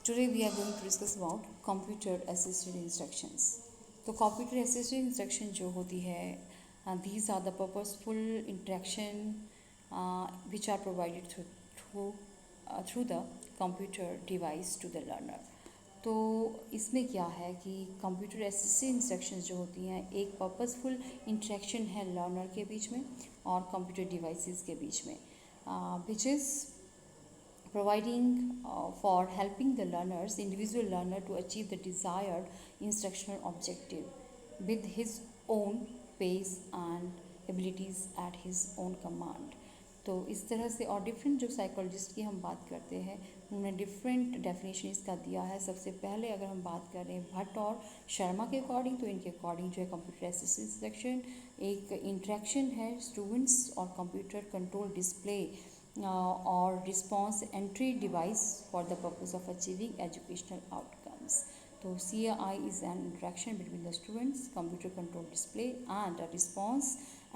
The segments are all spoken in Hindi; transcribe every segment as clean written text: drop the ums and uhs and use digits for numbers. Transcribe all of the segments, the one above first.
Today we are going to discuss about computer assisted instructions. तो computer assisted instruction जो होती है, these are the purposeful interaction which are provided through the computer device to the learner. तो इसमें क्या है कि कंप्यूटर असिस्टेड इंस्ट्रक्शंस जो होती हैं एक पर्पसफुल इंटरेक्शन है लर्नर के बीच में और कंप्यूटर डिवाइसेस के बीच में, which is providing for helping the individual learner to achieve the desired instructional objective with his own pace and abilities at his own command. तो इस तरह से और डिफरेंट जो साइकोलॉजिस्ट की हम बात करते हैं उन्होंने डिफरेंट डेफिनेशन इसका दिया है. सबसे पहले अगर हम बात करें भट्ट और शर्मा के अकॉर्डिंग, तो इनके अकॉर्डिंग जो है कंप्यूटर असिस्टेड इंस्ट्रक्शन एक इंट्रैक्शन है स्टूडेंट्स और computer control display or response entry device for the purpose of achieving educational outcomes. So CAI is an interaction between the students, computer control display and a response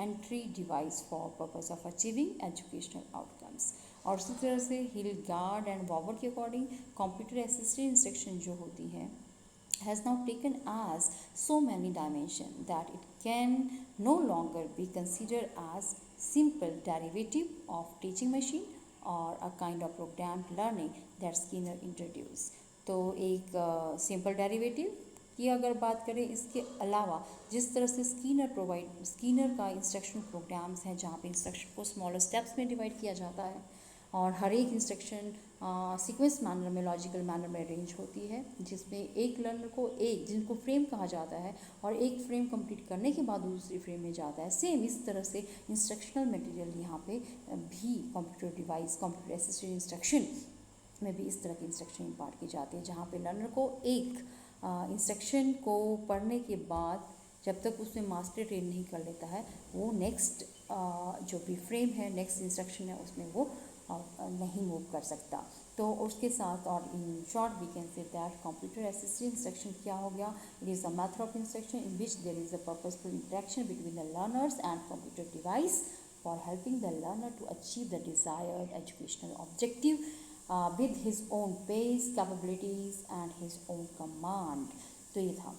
entry device for purpose of achieving educational outcomes. और उसी तरह से हिलगार्ड एंड वॉवर के अकॉर्डिंग कंप्यूटर असिस्टेड इंस्ट्रक्शन जो होती है has now taken as so many dimensions that it can no longer be considered as simple derivative of teaching machine or a kind of programmed learning that Skinner introduced. तो एक सिंपल डेरिवेटिव की अगर बात करें, इसके अलावा जिस तरह से स्कीनर का इंस्ट्रक्शन प्रोग्राम्स हैं जहाँ पे इंस्ट्रक्शन को स्मॉलर स्टेप्स में डिवाइड किया जाता है और हर एक इंस्ट्रक्शन सीक्वेंस मैनर में, लॉजिकल मैनर में अरेंज होती है, जिसमें एक लर्नर को एक जिनको फ्रेम कहा जाता है और एक फ्रेम कंप्लीट करने के बाद दूसरी फ्रेम में जाता है. सेम इस तरह से इंस्ट्रक्शनल मटेरियल यहाँ पे भी computer device, computer assisted instruction में भी इस तरह की इंस्ट्रक्शन इम्पार्ट की जाती है, जहाँ पे लर्नर को एक इंस्ट्रक्शन को पढ़ने के बाद जब तक उसमें मास्टर ट्रेन नहीं कर लेता है वो नेक्स्ट जो भी फ्रेम है, नेक्स्ट इंस्ट्रक्शन है, उसमें वो नहीं मूव कर सकता. तो उसके साथ और in short we can say that computer assisted instruction क्या हो गया, it is a method of instruction in which there is a purposeful interaction between the learners and computer device for helping the learner to achieve the desired educational objective with his own pace, capabilities and his own command. तो ये था.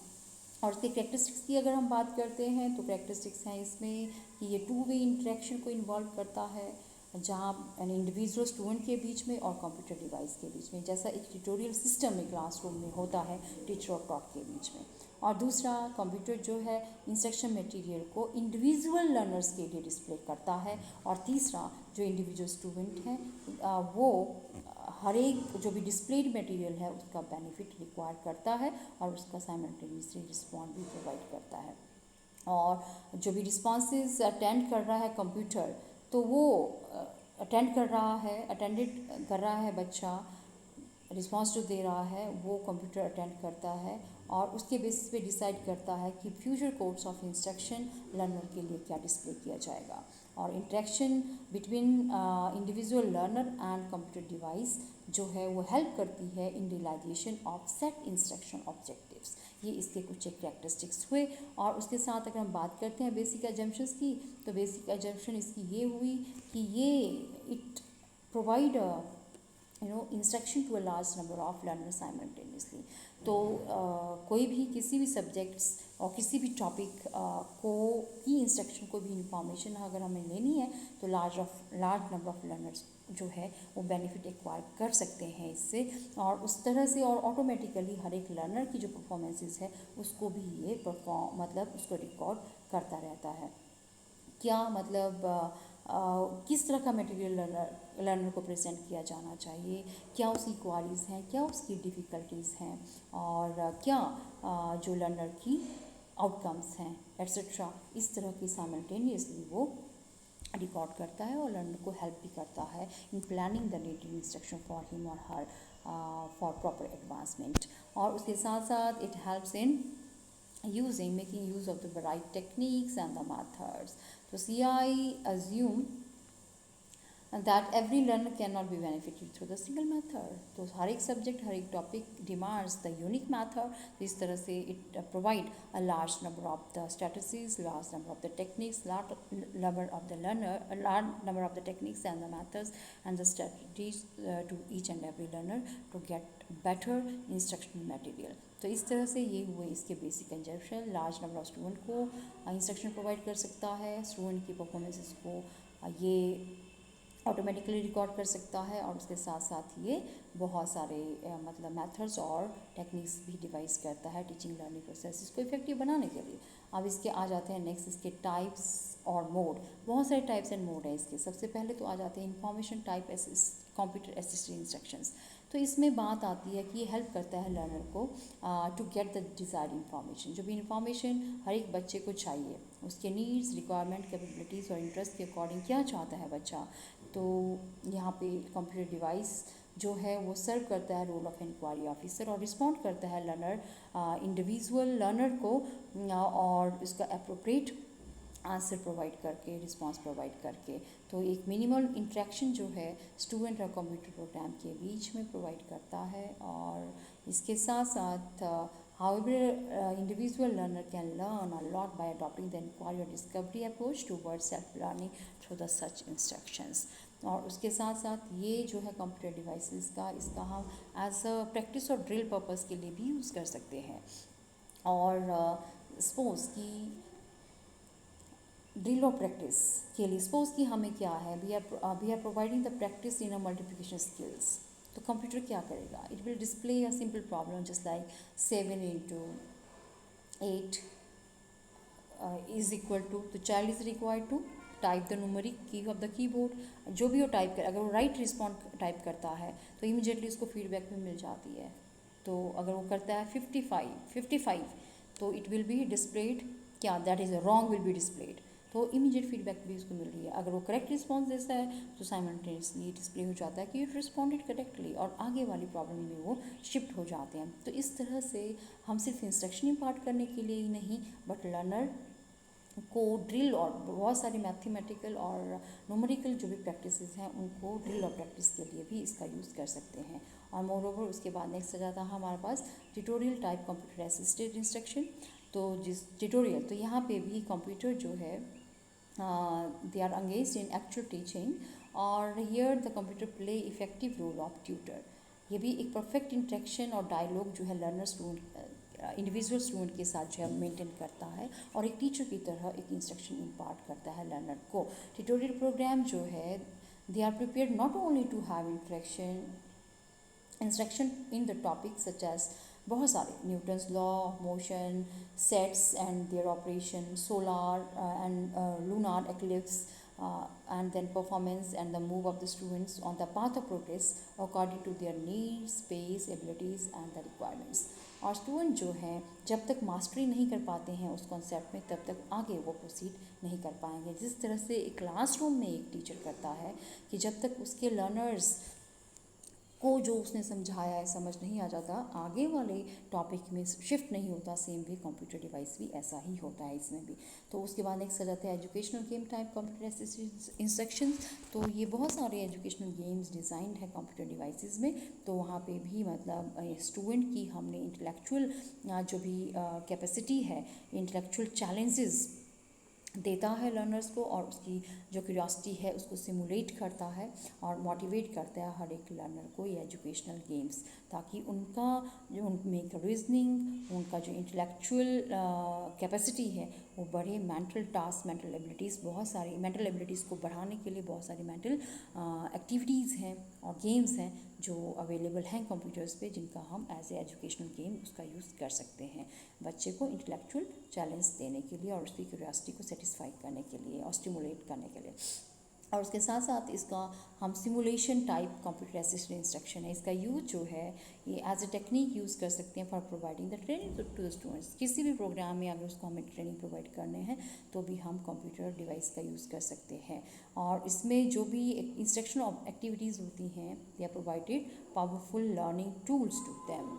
और इसके करेक्टरिस्टिक्स की अगर हम बात करते हैं तो करेक्टरिस्टिक्स हैं इसमें कि ये टू वे इंटरेक्शन को इन्वॉल्व करता है, जहाँ इंडिविजुअल स्टूडेंट के बीच में और कंप्यूटर डिवाइस के बीच में, जैसा एक ट्यूटोरियल सिस्टम में क्लासरूम में होता है टीचर और टॉक के बीच में. और दूसरा, कंप्यूटर जो है इंस्ट्रक्शन मटेरियल को इंडिविजुअल लर्नर्स के लिए डिस्प्ले करता है. और तीसरा, जो इंडिविजुअल स्टूडेंट हैं वो हर एक जो भी डिस्प्लेड मटेरियल है उसका बेनिफिट रिक्वायर करता है और उसका साइमल्टेनियसली रिस्पॉन्ड भी प्रोवाइड करता है. और जो भी रिस्पॉन्सेज अटेंड कर रहा है कंप्यूटर, तो वो अटेंडेड कर रहा है बच्चा, रिस्पॉन्स जो दे रहा है वो कंप्यूटर अटेंड करता है और उसके बेसिस पे डिसाइड करता है कि future course of instruction learner के लिए क्या डिस्प्ले किया जाएगा. और interaction between individual learner and computer device जो है वो हेल्प करती है in realization of set instruction objectives. ये इसके कुछ एक कैरेक्टरिस्टिक्स हुए. और उसके साथ अगर हम बात करते हैं बेसिक एजम्पशंस की, तो बेसिक एजम्पशन इसकी ये हुई कि ये it provide instruction to a large number of learners simultaneously. तो कोई भी किसी भी सब्जेक्ट्स और किसी भी टॉपिक को की इंस्ट्रक्शन को भी इंफॉर्मेशन अगर हमें लेनी है तो लार्ज नंबर ऑफ लर्नर्स जो है वो बेनिफिट एक्वायर कर सकते हैं इससे. और उस तरह से और ऑटोमेटिकली हर एक लर्नर की जो परफॉर्मेंसेस है उसको भी ये उसको रिकॉर्ड करता रहता है. क्या किस तरह का मटेरियल लर्नर को प्रेजेंट किया जाना चाहिए, क्या उसकी क्वालिटीज़ हैं, क्या उसकी डिफ़िकल्टीज़ हैं और क्या जो लर्नर की आउटकम्स हैं एट्सेट्रा, इस तरह की साइमल्टेनियसली वो रिकॉर्ड करता है और लर्नर को हेल्प भी करता है in planning the needed instruction for him और हर फॉर प्रॉपर एडवांसमेंट. और उसके साथ साथ it helps in making use of the right techniques and the methods. So CI assume that every learner cannot be benefited through the single method. तो हर एक सब्जेक्ट हर एक topic demands the unique method. तो इस तरह से it provide a large number of the strategies, large number of the techniques, large number of the learner, a large number of the techniques and the methods and the strategies to each and every learner to get better instructional material. तो इस तरह से ये हुए इसके basic conception. Large number of student को इंस्ट्रक्शन प्रोवाइड कर सकता है, स्टूडेंट की परफॉर्मेंसेस को ये ऑटोमेटिकली रिकॉर्ड कर सकता है और उसके साथ साथ ये बहुत सारे मतलब मेथड्स और टेक्निक्स भी डिवाइस करता है टीचिंग लर्निंग प्रोसेस को इफेक्टिव बनाने के लिए. अब इसके आ जाते हैं नेक्स्ट इसके टाइप्स और मोड. बहुत सारे टाइप्स एंड मोड है इसके. सबसे पहले तो आ जाते हैं information type computer assisted instructions. तो इसमें बात आती है कि ये हेल्प करता है लर्नर को to get the desired information. जो भी इंफॉर्मेशन हर एक बच्चे को चाहिए, उसके नीड्स, रिक्वायरमेंट, कैपेबिलिटीज़ और इंटरेस्ट के अकॉर्डिंग क्या चाहता है बच्चा, तो यहाँ पे कंप्यूटर डिवाइस जो है वो सर्व करता है रोल ऑफ इंक्वायरी ऑफिसर और रिस्पॉन्ड करता है लर्नर इंडिविजुअल लर्नर को और इसका अप्रोप्रिएट आंसर प्रोवाइड करके, रिस्पांस प्रोवाइड करके. तो एक मिनिमल इंटरेक्शन जो है स्टूडेंट और कंप्यूटर प्रोग्राम के बीच में प्रोवाइड करता है. और इसके साथ साथ however individual learner can learn a lot by adopting the inquiry or discovery approach towards self learning through the such instructions. और उसके साथ साथ ये जो है कंप्यूटर डिवाइसेस का इसका हम एज अ प्रैक्टिस और ड्रिल पर्पस के लिए भी यूज़ कर सकते हैं. और सपोज की ड्रिल और प्रैक्टिस के लिए सपोज कि हमें क्या है, we are providing the practice in a multiplication skills. तो कंप्यूटर क्या करेगा, it will display a simple problem just like 7 into 8 is equal to. तो child is required to type the numeric key of the keyboard. जो भी वो टाइप कर, अगर वो राइट रिस्पॉन्ड टाइप करता है तो इमीडिएटली उसको फीडबैक भी मिल जाती है. तो अगर वो करता है 55 तो इट विल बी डिस्प्लेड क्या, that is wrong will be displayed. तो इमीडिएट फीडबैक भी उसको मिल रही है. अगर वो करेक्ट रिस्पॉन्स देता है तो साइमल्टेनियसली डिस्प्ले हो जाता है कि इट रिस्पॉन्डेड करेक्टली और आगे वाली प्रॉब्लम में वो शिफ्ट हो जाते हैं. तो इस तरह से हम सिर्फ इंस्ट्रक्शन इम्पार्ट करने के लिए ही नहीं बट लर्नर को ड्रिल और बहुत सारी मैथमेटिकल और न्यूमेरिकल जो भी प्रैक्टिसेस हैं उनको ड्रिल और प्रैक्टिस के लिए भी इसका यूज़ कर सकते हैं. और मोर ओवर उसके बाद नेक्स्ट आ जाता है हमारे पास tutorial type computer assisted instruction. तो जिस ट्यूटोरियल, तो यहाँ पे भी कंप्यूटर जो है they are engaged in actual teaching और here the computer play effective role of tutor. ये भी एक परफेक्ट इंटरेक्शन और डायलॉग जो है लर्नर स्टूडेंट इंडिविजुअल स्टूडेंट के साथ जो है मेंटेन करता है और एक टीचर की तरह एक इंस्ट्रक्शन इम्पार्ट करता है लर्नर को. ट्यूटोरियल प्रोग्राम जो है they are prepared not only to have instruction in the topic such as बहुत सारे Newton's law of motion, sets and their operation, solar and lunar eclipse and then performance and the move of the students on the path of progress according to their needs, space, abilities and the requirements. और स्टूडेंट जो हैं जब तक मास्टरी नहीं कर पाते हैं उस कॉन्सेप्ट में तब तक आगे वो प्रोसीड नहीं कर पाएंगे. जिस तरह से एक क्लासरूम में एक टीचर करता है कि जब तक उसके लर्नर्स को जो उसने समझाया है समझ नहीं आ जाता, आगे वाले टॉपिक में शिफ्ट नहीं होता, सेम वे कंप्यूटर डिवाइस भी ऐसा ही होता है इसमें भी. तो उसके बाद नेक्स्ट आ जाता है educational game type computer assisted instructions. तो ये बहुत सारे एजुकेशनल गेम्स डिज़ाइंड है कंप्यूटर डिवाइसेस में. तो वहाँ पे भी मतलब स्टूडेंट की हमने इंटेलेक्चुअल जो भी कैपेसिटी है, इंटेलेक्चुअल चैलेंजेस देता है लर्नर्स को और उसकी जो क्यूरियोसिटी है उसको सिमुलेट करता है और मोटिवेट करता है हर एक लर्नर को ये एजुकेशनल गेम्स, ताकि उनका जो उनमें रीजनिंग, उनका जो इंटेलेक्चुअल कैपेसिटी है वो बढ़े. मेंटल टास्क, मेंटल एबिलिटीज़, बहुत सारी मेंटल एबिलिटीज़ को बढ़ाने के लिए बहुत सारी मेंटल एक्टिविटीज़ हैं और गेम्स हैं जो अवेलेबल हैं कंप्यूटर्स पे, जिनका हम एज ए एजुकेशनल गेम उसका यूज़ कर सकते हैं बच्चे को इंटेलेक्चुअल चैलेंज देने के लिए और उसकी क्यूरियोसिटी को सेटिस्फाई करने के लिए और स्टिमुलेट करने के लिए. और उसके साथ साथ इसका हम simulation type computer assisted instruction है, इसका यूज जो है ये एज ए टेक्निक यूज़ कर सकते हैं for providing the training to the students. किसी भी प्रोग्राम में अगर उसको हमें ट्रेनिंग प्रोवाइड करने हैं तो भी हम कंप्यूटर डिवाइस का यूज़ कर सकते हैं. और इसमें जो भी इंस्ट्रक्शन एक्टिविटीज़ होती हैं they are provided powerful learning tools to them.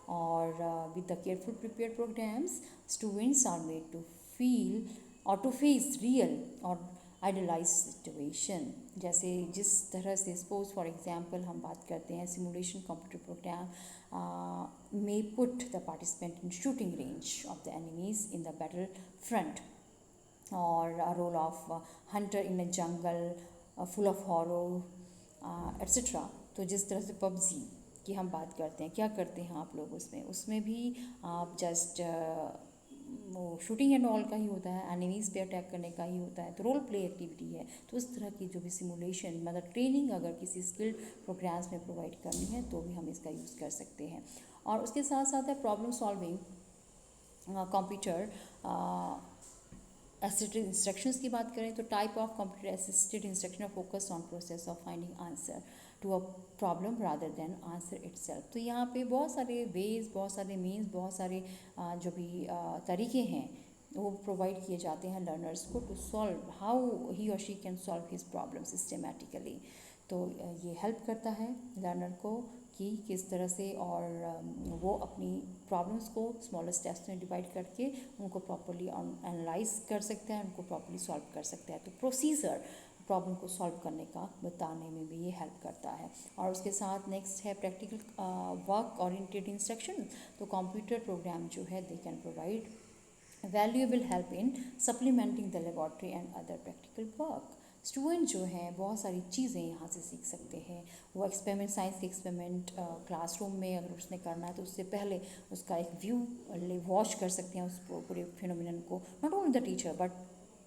और with the careful prepared programs, students are made to feel or to face real or idealized situation. जैसे जिस तरह से सपोज फॉर एग्जांपल हम बात करते हैं simulation computer program may put the participant in shooting range of the enemies in the battlefront or a role of hunter in a jungle full of horror etc. तो जिस तरह से पबजी की हम बात करते हैं, क्या करते हैं आप लोग उसमें भी आप जस्ट वो शूटिंग एंड ऑल का ही होता है, एनिमीज़ पे अटैक करने का ही होता है, तो रोल प्ले एक्टिविटी है। तो इस तरह की जो भी सिमुलेशन मतलब ट्रेनिंग अगर किसी स्किल्ड प्रोग्राम्स में प्रोवाइड करनी है तो भी हम इसका यूज़ कर सकते हैं। और उसके साथ साथ है problem solving computer assisted instructions की बात करें तो type of computer assisted instruction focus on process of finding answer to a problem rather than answer itself. तो यहाँ पे बहुत सारे वेज, बहुत सारे मीन्स, बहुत सारे जो भी तरीके हैं वो प्रोवाइड किए जाते हैं लर्नर्स को टू सॉल्व हाउ ही और she can solve his problem systematically. तो ये हेल्प करता है लर्नर को कि किस तरह से और वो अपनी प्रॉब्लम्स को स्मॉलर स्टेप्स में डिवाइड करके उनको प्रॉपरली एनालाइज कर सकते हैं, उनको प्रॉपरली सॉल्व कर सकते हैं। तो प्रोसीजर प्रॉब्लम को सॉल्व करने का बताने में भी ये हेल्प करता है। और उसके साथ नेक्स्ट है प्रैक्टिकल वर्क ओरिएंटेड इंस्ट्रक्शन। तो कंप्यूटर प्रोग्राम जो है they can provide valuable help in supplementing the laboratory and other practical work. Student जो हैं बहुत सारी चीज़ें यहाँ से सीख सकते हैं। वो एक्सपेरिमेंट, साइंस के एक्सपेरिमेंट क्लासरूम में अगर उसने करना है तो उससे पहले उसका एक व्यू वॉच कर सकते हैं उस पूरे फिनोमिनन को, not only the teacher but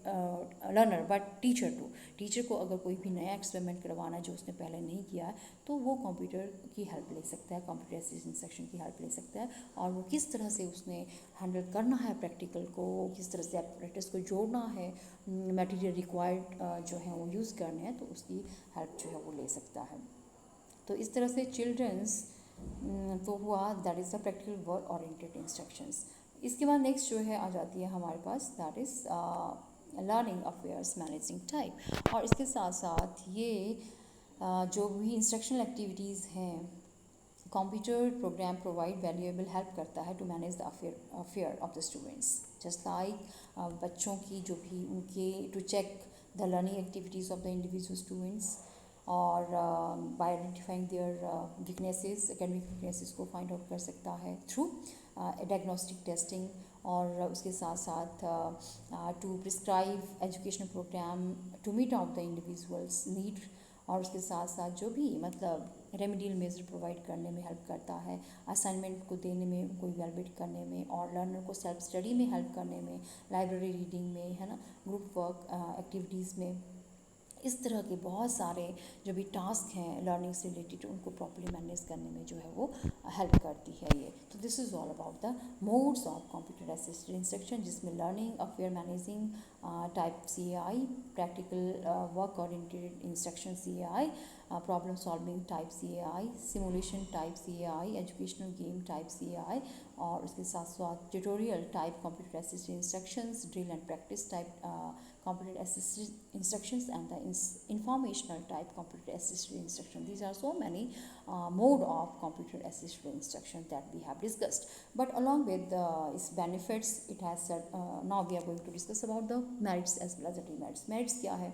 learner but teacher too. Teacher को अगर कोई भी नया एक्सपेरिमेंट करवाना है जो उसने पहले नहीं किया है तो वो कंप्यूटर की हेल्प ले सकता है, कंप्यूटर असिस्टेड इंस्ट्रक्शन की हेल्प ले सकता है। और वो किस तरह से उसने हैंडल करना है प्रैक्टिकल को, किस तरह से एपरेटस को जोड़ना है, मटेरियल रिक्वायर्ड जो है वो यूज़ करने हैं, तो उसकी हेल्प जो है वो ले सकता है। तो इस तरह से चिल्ड्रंस तो हुआ that is the practical work oriented instructions. इसके बाद नेक्स्ट जो है आ जाती है हमारे पास that is learning affairs managing type. और इसके साथ साथ ये जो भी इंस्ट्रक्शनल एक्टिविटीज़ हैं computer program provide valuable help करता है to manage the affair of the students just like बच्चों की जो भी उनके to check the learning activities of the individual students और by identifying there weaknesses, academic weaknesses को फाइंड आउट कर सकता है थ्रू डायग्नोस्टिक टेस्टिंग। और उसके साथ साथ to prescribe educational program to meet out the individuals need. और उसके साथ साथ जो भी मतलब रेमेडियल मेजर प्रोवाइड करने में हेल्प करता है, असाइनमेंट को देने में, उनको इवैल्यूएट करने में और लर्नर को सेल्फ स्टडी में हेल्प करने में, लाइब्रेरी रीडिंग में, है ना, ग्रुप वर्क एक्टिविटीज़ में। इस तरह के बहुत सारे जो भी टास्क हैं लर्निंग से रिलेटेड उनको प्रॉपर्ली मैनेज करने में जो है वो हेल्प करती है ये। तो this is all about the modes of computer assisted instruction, जिसमें learning affair managing type CAI, practical work oriented instruction CAI, problem solving type CAI, simulation type CAI, educational game type CAI, और उसके साथ साथ tutorial type computer assisted instructions, drill and practice type computer assisted instructions, and the informational type computer assisted instruction. These are so many mode of computer assisted instruction that we have discussed. But along with its benefits, it has now we are going to discuss about the merits as well as the demerits. Merits क्या है?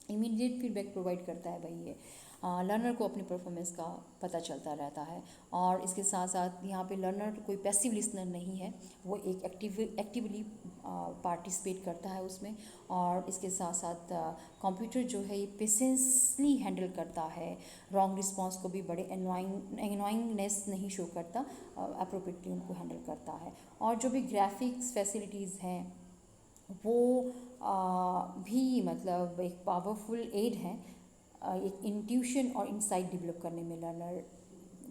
इमीडिएट फीडबैक प्रोवाइड करता है भाई ये, लर्नर को अपनी परफॉर्मेंस का पता चलता रहता है। और इसके साथ साथ यहाँ पे लर्नर कोई पैसिव लिसनर नहीं है, वो एक एक्टिवली पार्टिसिपेट करता है उसमें। और इसके साथ साथ कंप्यूटर जो है ये पेशेंसली हैंडल करता है, रॉन्ग रिस्पॉन्स को भी बड़े एनोइंगनेस नहीं शो करता, अप्रोप्रिएटली उनको हैंडल करता है। और जो भी ग्राफिक्स फैसिलिटीज़ हैं वो भी मतलब एक पावरफुल एड है एक इंट्यूशन और इंसाइट डेवलप करने में लर्नर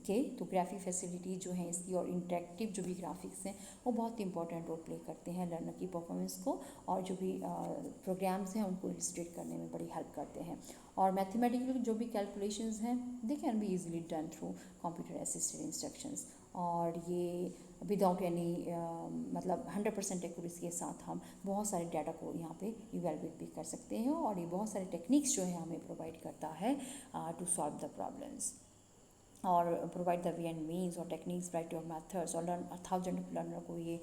के। तो ग्राफिक फैसिलिटी जो है इसकी और इंटरेक्टिव जो भी ग्राफिक्स हैं वो बहुत इंपॉर्टेंट रोल प्ले करते हैं लर्नर की परफॉर्मेंस को, और जो भी प्रोग्राम्स हैं उनको इलस्ट्रेट करने में बड़ी हेल्प करते हैं। और मैथमेटिकल जो भी कैलकुलेशंस हैं they can be easily done through computer assisted instructions. और ये विदाउट एनी मतलब 100% एक्यूरेसी के साथ हम बहुत सारे डाटा को यहाँ पे इवैल्यूएट भी कर सकते हैं, और ये बहुत सारे टेक्निक्स जो है हमें प्रोवाइड करता है टू सॉल्व द प्रॉब्लम्स। और provide the way and means और टेक्निक्स, वराइटी ऑफ मेथड्स, और लर्न थाउजेंड ऑफ लर्नर को ये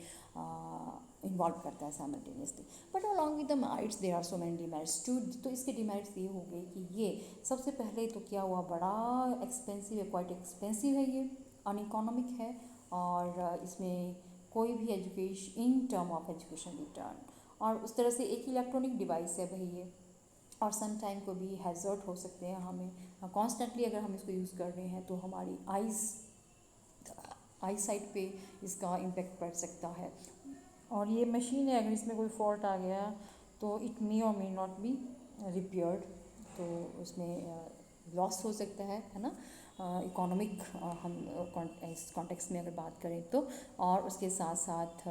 इन्वॉल्व करता है simultaneously. But along with the merits there are so many demerits too. तो इसके डिमेरिट्स ये हो गए कि ये सबसे पहले तो क्या हुआ, बड़ा एक्सपेंसिव है, क्वाइट एक्सपेंसिव है, ये अनइकोनॉमिक है, और इसमें कोई भी education in term of education return, और उस तरह से एक इलेक्ट्रॉनिक डिवाइस है भाई ये, और सम टाइम को भी हैज़र्ड हो सकते हैं हमें. कॉन्स्टेंटली अगर हम इसको यूज़ कर रहे हैं तो हमारी आई साइट पे इसका इम्पेक्ट पड़ सकता है. और ये मशीन है, अगर इसमें कोई फॉल्ट आ गया तो इट मे और मे नॉट बी रिपेयर्ड, तो उसमें लॉस हो सकता है ना. इकोनॉमिक हम इस कॉन्टेक्स्ट में अगर बात करें तो. और उसके साथ साथ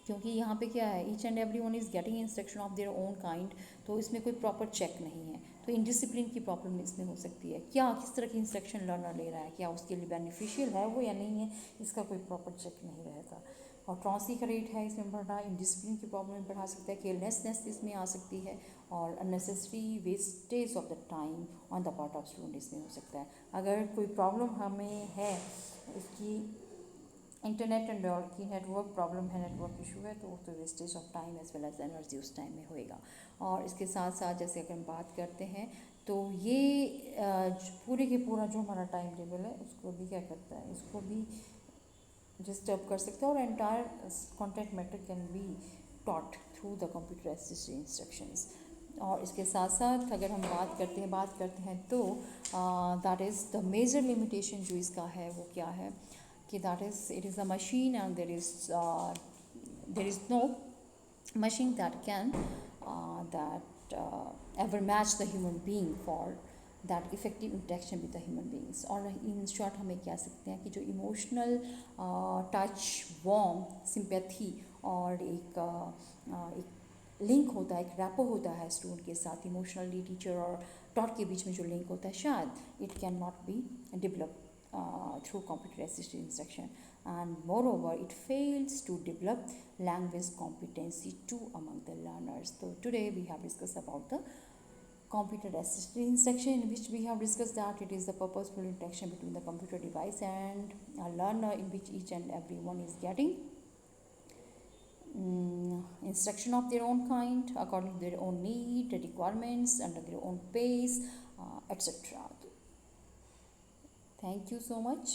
क्योंकि यहाँ पे क्या है, each and every one is getting instruction of their own kind, तो इसमें कोई प्रॉपर चेक नहीं है, तो इनडिसिप्लिन की प्रॉब्लम इसमें हो सकती है. क्या किस तरह की इंस्ट्रक्शन लर्नर ले रहा है, क्या उसके लिए बेनिफिशियल है वो या नहीं है, इसका कोई प्रॉपर चेक नहीं रहता. और ट्रॉन्सी का रेट है इसमें बढ़ना, इनडिसिप्लिन की प्रॉब्लम बढ़ा सकता है, केयरलेसनेस इसमें आ सकती है, और unnecessary wastage of the time on the part of student इसमें हो सकता है. अगर कोई प्रॉब्लम हमें है इसकी इंटरनेट एंड की नेटवर्क प्रॉब्लम है, नेटवर्क इशू है, तो wastage of time as well as energy उस टाइम में होएगा. और इसके साथ साथ जैसे अगर हम बात करते हैं तो ये पूरे के पूरा जो हमारा टाइम टेबल है उसको भी क्या करता है, इसको भी डिस्टर्ब कर सकता है, और entire content matter can be taught through the computer assisted instructions. और इसके साथ साथ अगर हम बात करते हैं तो that is the major limitation जो इसका है वो क्या है कि that is it is a machine, and there is no machine that can ever match the human being for that effective interaction with the human beings. और in short हमें कह सकते हैं कि जो इमोशनल टच, वार्म, सिंपैथी और एक लिंक होता है, एक रैपो होता है स्टूडेंट के साथ, इमोशनली टीचर और टॉट के बीच में जो लिंक होता है, शायद it can not be develop through computer assisted instruction, and moreover it fails to develop language competency too among the learners. So today we have discussed about the computer assisted instruction, in which we have discussed that it is the purposeful interaction between the computer device and a learner, in which each and every one is getting instruction of their own kind according to their own need, requirements, under their own pace, etc. Thank you so much.